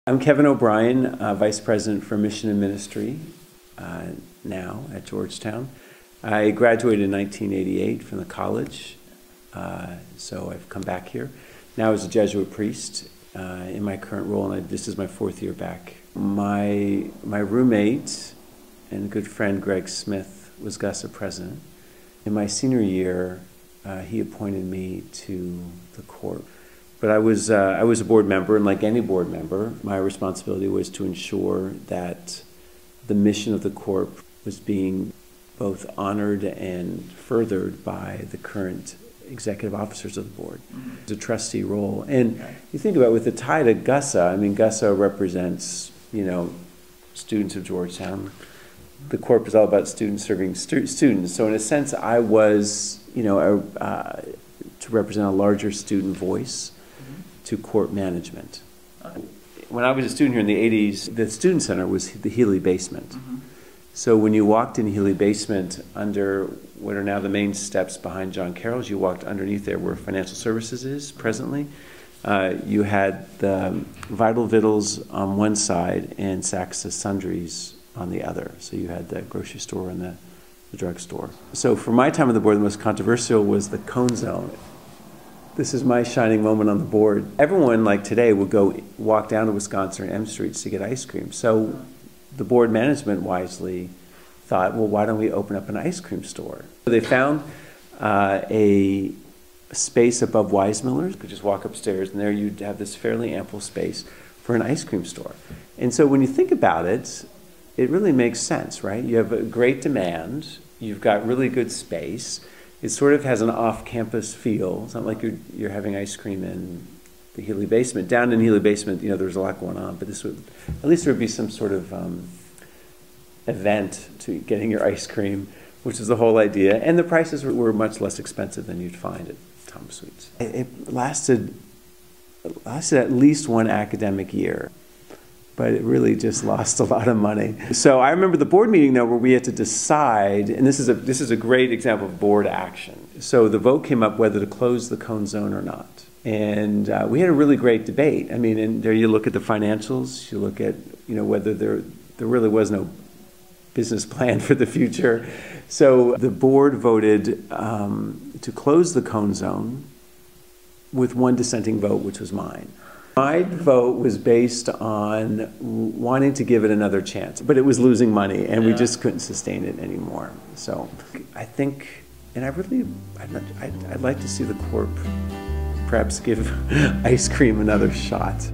I'm Kevin O'Brien, Vice President for Mission and Ministry now at Georgetown. I graduated in 1988 from the college, so I've come back here. Now as a Jesuit priest in my current role, and this is my 4th year back. My roommate and good friend Greg Smith was GUSA president. In my senior year, he appointed me to the Corp. But I was a board member, and like any board member, my responsibility was to ensure that the mission of the Corp was being both honored and furthered by the current executive officers of the board. It's a trustee role. And you think about it, with the tie to GUSA, I mean, GUSA represents, students of Georgetown. The Corp is all about students serving students. So in a sense, I was, to represent a larger student voice to Corp management. When I was a student here in the 80s, the student center was the Healy basement. So when you walked in Healy basement under what are now the main steps behind John Carroll's, you walked underneath there where financial services is presently. You had the Vital Vittles on one side and Saks Sundries on the other. So you had the grocery store and the drugstore. So for my time on the board, the most controversial was the cone zone. This is my shining moment on the board. Everyone, like today, would go walk down to Wisconsin or M Streets to get ice cream. So the board management wisely thought, well, why don't we open up an ice cream store? So they found a space above Weissmiller's. You could just walk upstairs, and there you'd have this fairly ample space for an ice cream store. And so when you think about it, it really makes sense, right? You have a great demand. You've got really good space. It sort of has an off-campus feel. It's not like you're having ice cream in the Healy basement. Down in Healy basement, there's a lot going on, but this would, at least there would be some sort of event to getting your ice cream, which is the whole idea. And the prices were much less expensive than you'd find at Tom Sweet's. It lasted at least one academic year, but it really just lost a lot of money. So I remember the board meeting though where we had to decide, and this is a great example of board action. So the vote came up whether to close the cone zone or not. And we had a really great debate. I mean, and there you look at the financials, you look at whether there really was no business plan for the future. So the board voted to close the cone zone with one dissenting vote, which was mine. My vote was based on wanting to give it another chance, but it was losing money, and we just couldn't sustain it anymore. So I think, and I'd like to see the Corp perhaps give ice cream another shot.